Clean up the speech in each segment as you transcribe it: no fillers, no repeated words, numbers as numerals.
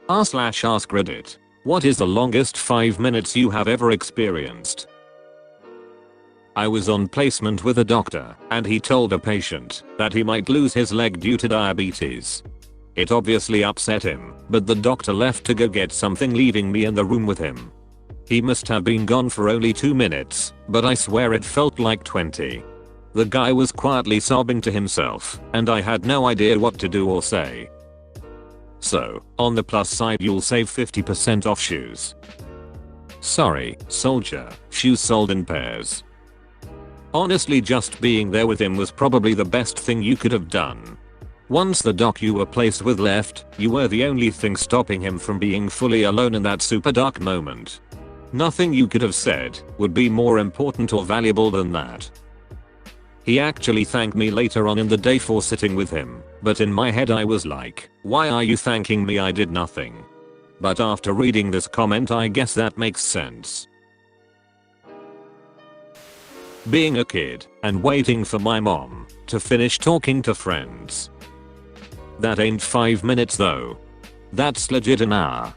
r/AskReddit. What is the longest 5 minutes you have ever experienced? I was on placement with a doctor and he told a patient that he might lose his leg due to diabetes. It obviously upset him, but the doctor left to go get something, leaving me in the room with him. He must have been gone for only 2 minutes, but I swear it felt like 20. The guy was quietly sobbing to himself, and I had no idea what to do or say. So, on the plus side, you'll save 50% off shoes. Sorry, soldier, shoes sold in pairs. Honestly, just being there with him was probably the best thing you could have done. Once the doc you were placed with left, you were the only thing stopping him from being fully alone in that super dark moment. Nothing you could have said would be more important or valuable than that. He actually thanked me later on in the day for sitting with him, but in my head I was like, why are you thanking me? I did nothing. But after reading this comment, I guess that makes sense. Being a kid and waiting for my mom to finish talking to friends. That ain't 5 minutes though. That's legit an hour.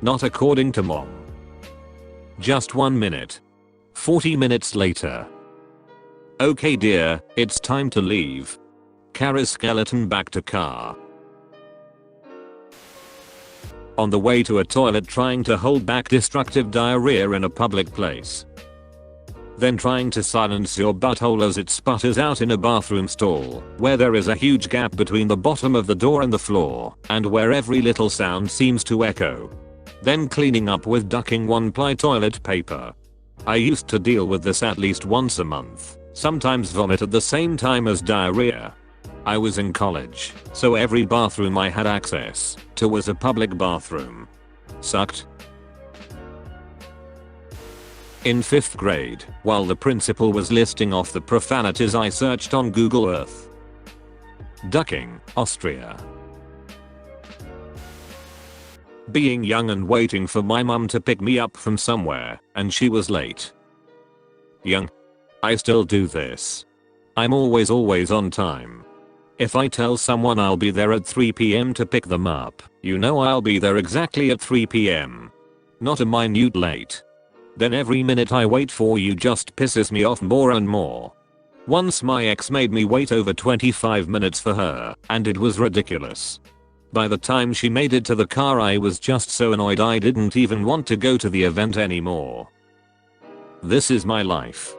Not according to mom. Just 1 minute. 40 minutes later. Okay dear, it's time to leave. Carry skeleton back to car. On the way to a toilet, trying to hold back destructive diarrhea in a public place. Then trying to silence your butthole as it sputters out in a bathroom stall, where there is a huge gap between the bottom of the door and the floor, and where every little sound seems to echo. Then cleaning up with ducking 1-ply toilet paper. I used to deal with this at least once a month, sometimes vomit at the same time as diarrhea. I was in college, so every bathroom I had access to was a public bathroom. Sucked. In 5th grade, while the principal was listing off the profanities, I searched on Google Earth. Ducking, Austria. Being young and waiting for my mum to pick me up from somewhere, and she was late. Young. I still do this. I'm always on time. If I tell someone I'll be there at 3 PM to pick them up, you know I'll be there exactly at 3 PM. Not a minute late. Then every minute I wait for you just pisses me off more and more. Once my ex made me wait over 25 minutes for her, and it was ridiculous. By the time she made it to the car, I was just so annoyed I didn't even want to go to the event anymore. This is my life.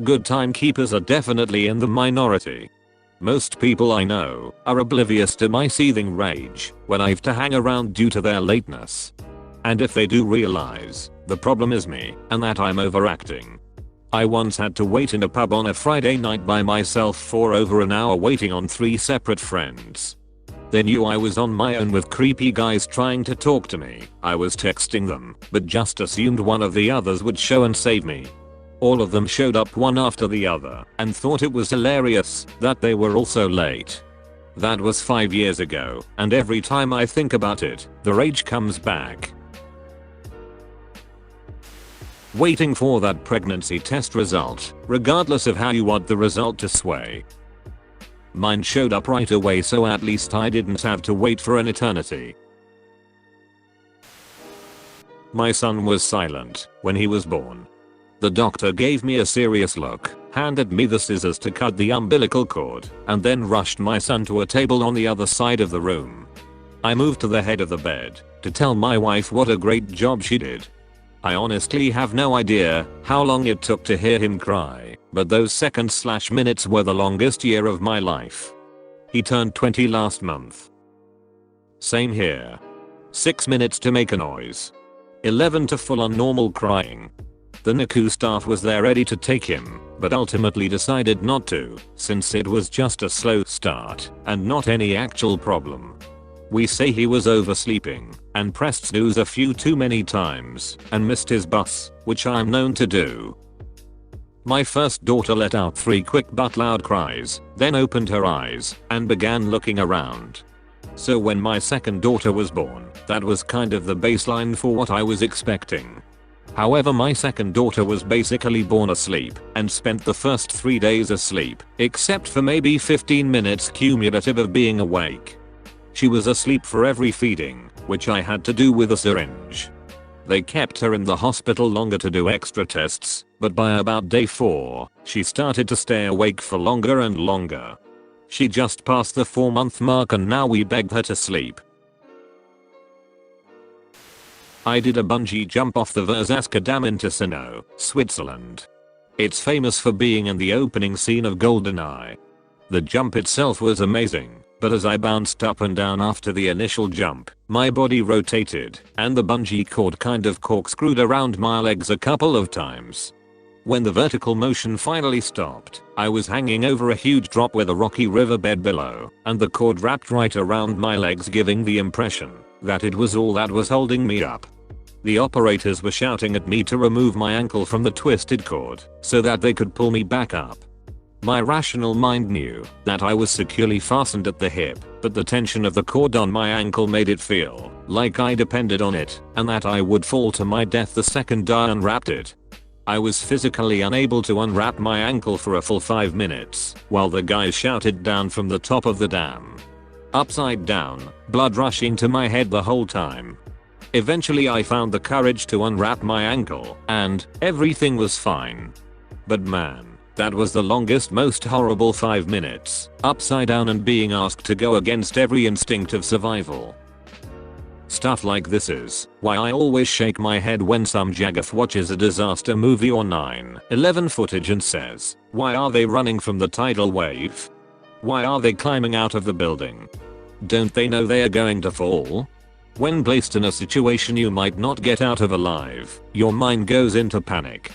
Good timekeepers are definitely in the minority. Most people I know are oblivious to my seething rage when I have to hang around due to their lateness. And if they do realize, the problem is me and that I'm overacting. I once had to wait in a pub on a Friday night by myself for over an hour, waiting on 3 separate friends. They knew I was on my own with creepy guys trying to talk to me. I was texting them, but just assumed one of the others would show and save me. All of them showed up one after the other and thought it was hilarious that they were also late. That was 5 years ago, and every time I think about it, the rage comes back. Waiting for that pregnancy test result, regardless of how you want the result to sway. Mine showed up right away, so at least I didn't have to wait for an eternity. My son was silent when he was born. The doctor gave me a serious look, handed me the scissors to cut the umbilical cord, and then rushed my son to a table on the other side of the room. I moved to the head of the bed to tell my wife what a great job she did. I honestly have no idea how long it took to hear him cry, but those seconds/minutes were the longest year of my life. He turned 20 last month. Same here. 6 minutes to make a noise. 11 to full-on normal crying. The NICU staff was there ready to take him, but ultimately decided not to, since it was just a slow start and not any actual problem. We say he was oversleeping and pressed snooze a few too many times and missed his bus, which I'm known to do. My first daughter let out 3 quick but loud cries, then opened her eyes and began looking around. So when my second daughter was born, that was kind of the baseline for what I was expecting. However, my second daughter was basically born asleep and spent the first 3 days asleep, except for maybe 15 minutes cumulative of being awake. She was asleep for every feeding, which I had to do with a syringe. They kept her in the hospital longer to do extra tests, but by about day 4, she started to stay awake for longer and longer. She just passed the 4-month mark and now we begged her to sleep. I did a bungee jump off the Verzaska Dam in Ticino, Switzerland. It's famous for being in the opening scene of GoldenEye. The jump itself was amazing, but as I bounced up and down after the initial jump, my body rotated, and the bungee cord kind of corkscrewed around my legs a couple of times. When the vertical motion finally stopped, I was hanging over a huge drop with a rocky riverbed below, and the cord wrapped right around my legs, giving the impression that it was all that was holding me up. The operators were shouting at me to remove my ankle from the twisted cord so that they could pull me back up. My rational mind knew that I was securely fastened at the hip, but the tension of the cord on my ankle made it feel like I depended on it and that I would fall to my death the second I unwrapped it. I was physically unable to unwrap my ankle for a full 5 minutes while the guys shouted down from the top of the dam. Upside down, blood rushing to my head the whole time. Eventually I found the courage to unwrap my ankle and everything was fine. But man, that was the longest, most horrible 5 minutes, upside down and being asked to go against every instinct of survival. Stuff like this is why I always shake my head when some jaggoth watches a disaster movie or 9/11 footage and says, why are they running from the tidal wave? Why are they climbing out of the building? Don't they know they are going to fall? When placed in a situation you might not get out of alive, your mind goes into panic.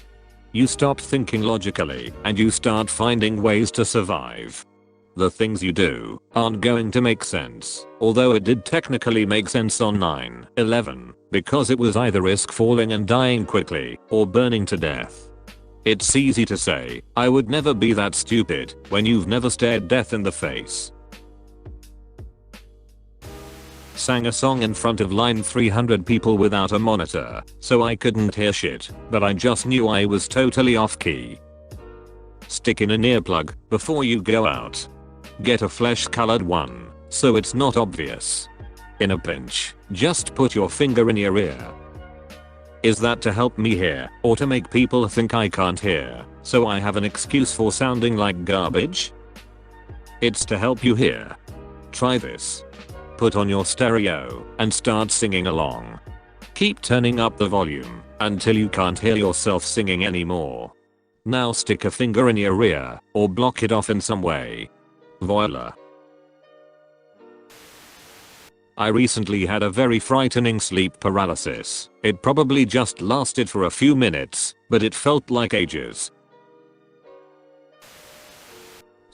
You stop thinking logically and you start finding ways to survive. The things you do aren't going to make sense, although it did technically make sense on 9/11 because it was either risk falling and dying quickly or burning to death. It's easy to say, I would never be that stupid when you've never stared death in the face. Sang a song in front of line 300 people without a monitor, so I couldn't hear shit, but I just knew I was totally off key. Stick in an earplug before you go out. Get a flesh colored one, so it's not obvious. In a pinch, just put your finger in your ear. Is that to help me hear, or to make people think I can't hear, so I have an excuse for sounding like garbage? It's to help you hear. Try this. Put on your stereo and start singing along. Keep turning up the volume until you can't hear yourself singing anymore. Now stick a finger in your ear or block it off in some way. Voila. I recently had a very frightening sleep paralysis. It probably just lasted for a few minutes, but it felt like ages.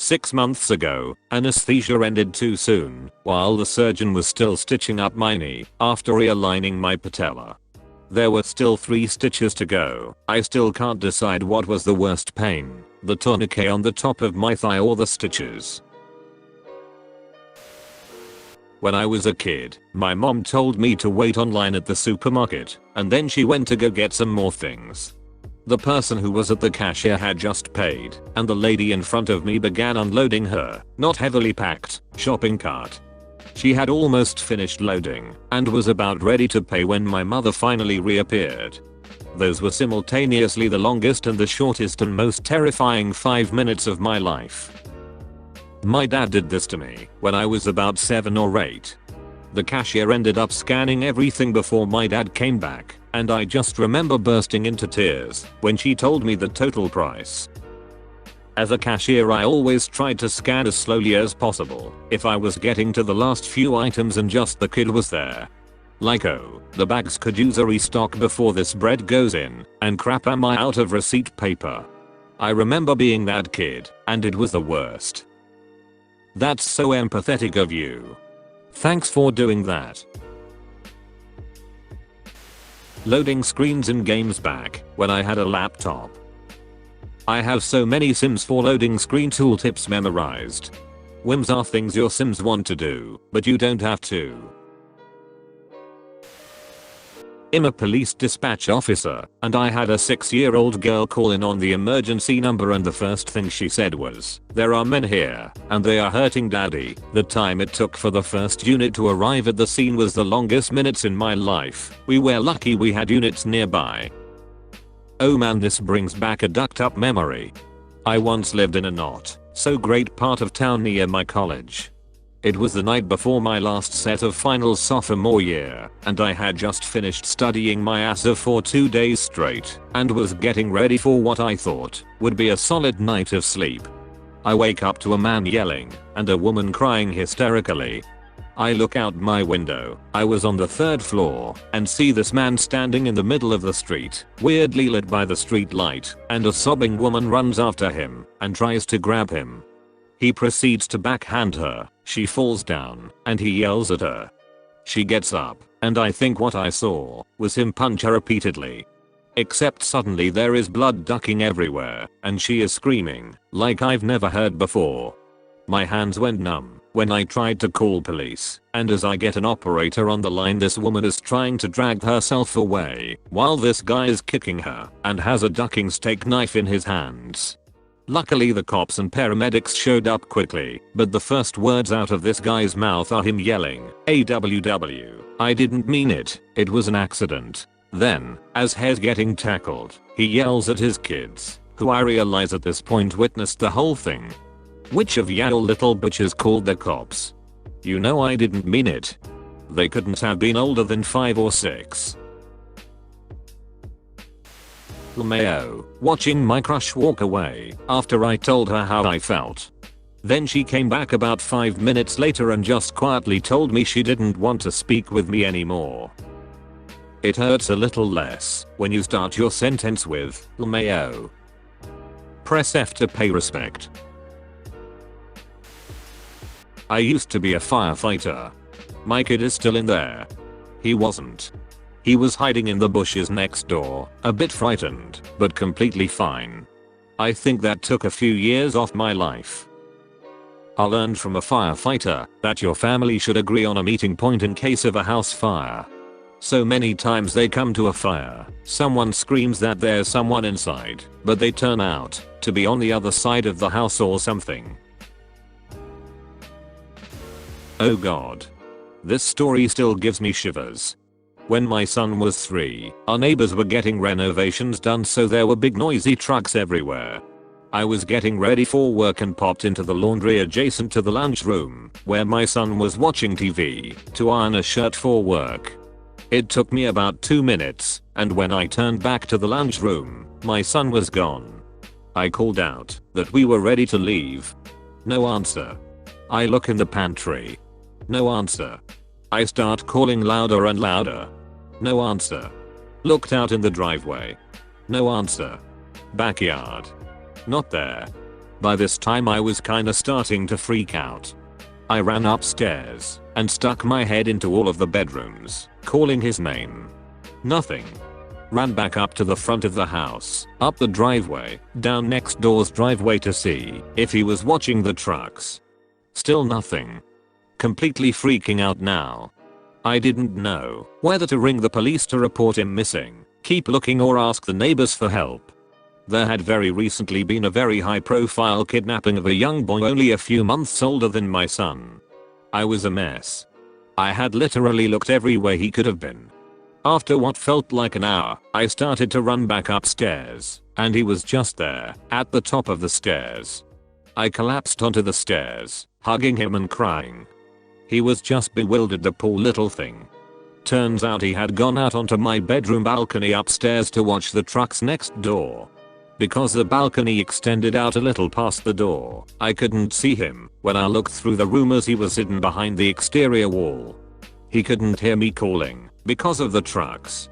6 months ago, anesthesia ended too soon, while the surgeon was still stitching up my knee after realigning my patella. There were still 3 stitches to go. I still can't decide what was the worst pain, the tourniquet on the top of my thigh or the stitches. When I was a kid, my mom told me to wait online at the supermarket, and then she went to go get some more things. The person who was at the cashier had just paid, and the lady in front of me began unloading her, not heavily packed, shopping cart. She had almost finished loading, and was about ready to pay when my mother finally reappeared. Those were simultaneously the longest and the shortest and most terrifying 5 minutes of my life. My dad did this to me when I was about 7 or 8. The cashier ended up scanning everything before my dad came back, and I just remember bursting into tears when she told me the total price. As a cashier, I always tried to scan as slowly as possible if I was getting to the last few items and just the kid was there. Like, oh, the bags could use a restock before this bread goes in, and crap, am I out of receipt paper? I remember being that kid, and it was the worst. That's so empathetic of you. Thanks for doing that. Loading screens in games back when I had a laptop. I have so many Sims 4 loading screen tooltips memorized. Whims are things your Sims want to do, but you don't have to. I'm a police dispatch officer, and I had a 6-year-old girl call in on the emergency number, and the first thing she said was, "There are men here, and they are hurting daddy." The time it took for the first unit to arrive at the scene was the longest minutes in my life. We were lucky we had units nearby. Oh man, this brings back a ducked up memory. I once lived in a not so great part of town near my college. It was the night before my last set of finals sophomore year, and I had just finished studying my ass off for 2 days straight, and was getting ready for what I thought would be a solid night of sleep. I wake up to a man yelling, and a woman crying hysterically. I look out my window, I was on the 3rd floor, and see this man standing in the middle of the street, weirdly lit by the street light, and a sobbing woman runs after him, and tries to grab him. He proceeds to backhand her, she falls down, and he yells at her. She gets up, and I think what I saw was him punch her repeatedly. Except suddenly there is blood ducking everywhere, and she is screaming, like I've never heard before. My hands went numb when I tried to call police, and as I get an operator on the line, this woman is trying to drag herself away, while this guy is kicking her, and has a ducking steak knife in his hands. Luckily the cops and paramedics showed up quickly, but the first words out of this guy's mouth are him yelling, "AWW, I didn't mean it, it was an accident." Then, as he's getting tackled, he yells at his kids, who I realize at this point witnessed the whole thing. Which of y'all little bitches called the cops? You know I didn't mean it. They couldn't have been older than 5 or 6. LMAO, watching my crush walk away after I told her how I felt. Then she came back about 5 minutes later and just quietly told me she didn't want to speak with me anymore. It hurts a little less when you start your sentence with LMAO. Press F to pay respect. I used to be a firefighter. My kid is still in there. He wasn't. He was hiding in the bushes next door, a bit frightened, but completely fine. I think that took a few years off my life. I learned from a firefighter that your family should agree on a meeting point in case of a house fire. So many times they come to a fire, someone screams that there's someone inside, but they turn out to be on the other side of the house or something. Oh god. This story still gives me shivers. When my son was 3, our neighbors were getting renovations done, so there were big noisy trucks everywhere. I was getting ready for work and popped into the laundry adjacent to the lunch room, where my son was watching TV, to iron a shirt for work. It took me about 2 minutes, and when I turned back to the lunch room, my son was gone. I called out that we were ready to leave. No answer. I look in the pantry. No answer. I start calling louder and louder. No answer. Looked out in the driveway. No answer. Backyard. Not there. By this time I was kinda starting to freak out. I ran upstairs and stuck my head into all of the bedrooms, calling his name. Nothing. Ran back up to the front of the house, up the driveway, down next door's driveway to see if he was watching the trucks. Still nothing. Completely freaking out now. I didn't know whether to ring the police to report him missing, keep looking, or ask the neighbors for help. There had very recently been a very high-profile kidnapping of a young boy only a few months older than my son. I was a mess. I had literally looked everywhere he could have been. After what felt like an hour, I started to run back upstairs, and he was just there, at the top of the stairs. I collapsed onto the stairs, hugging him and crying. He was just bewildered, the poor little thing. Turns out he had gone out onto my bedroom balcony upstairs to watch the trucks next door. Because the balcony extended out a little past the door, I couldn't see him when I looked through the room, as he was hidden behind the exterior wall. He couldn't hear me calling because of the trucks.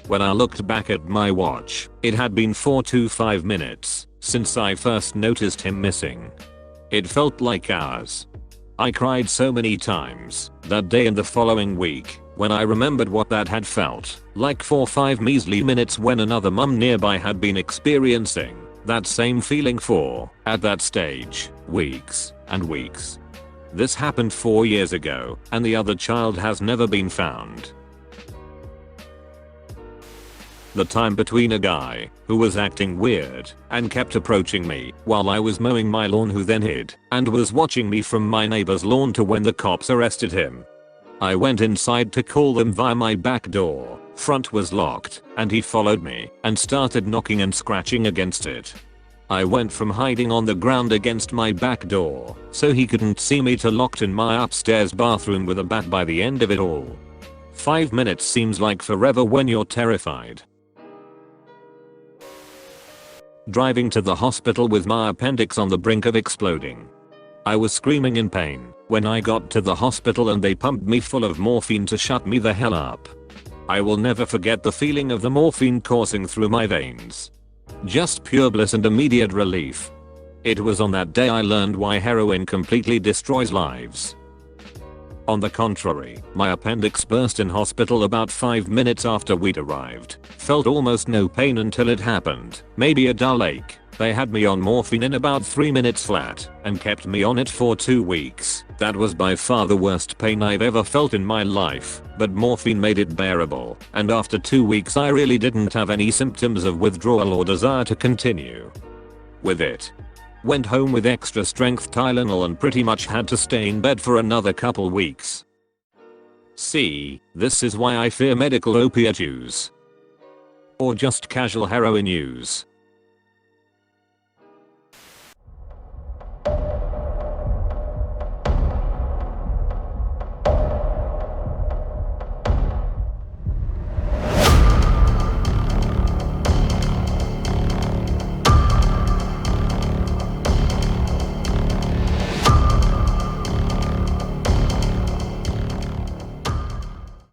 When I looked back at my watch, it had been 4 to 5 minutes since I first noticed him missing. It felt like hours. I cried so many times that day and the following week when I remembered what that had felt like for 5 measly minutes when another mum nearby had been experiencing that same feeling for, at that stage, weeks and weeks. This happened 4 years ago, and the other child has never been found. the time between a guy who was acting weird and kept approaching me while I was mowing my lawn, who then hid and was watching me from my neighbor's lawn, to when the cops arrested him. I went inside to call them via my back door. Front was locked and he followed me and started knocking and scratching against it. I went from hiding on the ground against my back door so he couldn't see me to locked in my upstairs bathroom with a bat by the end of it all. 5 minutes seems like forever when you're terrified. Driving to the hospital with my appendix on the brink of exploding. I was screaming in pain when I got to the hospital and they pumped me full of morphine to shut me the hell up. I will never forget the feeling of the morphine coursing through my veins. Just pure bliss and immediate relief. It was on that day I learned why heroin completely destroys lives. On the contrary, my appendix burst in hospital about 5 minutes after we'd arrived. Felt almost no pain until it happened, maybe a dull ache. They had me on morphine in about 3 minutes flat and kept me on it for 2 weeks. That was by far the worst pain I've ever felt in my life, but morphine made it bearable, and after 2 weeks I really didn't have any symptoms of withdrawal or desire to continue with it. Went home with extra strength Tylenol and pretty much had to stay in bed for another couple weeks. See, this is why I fear medical opiate use. Or just casual heroin use.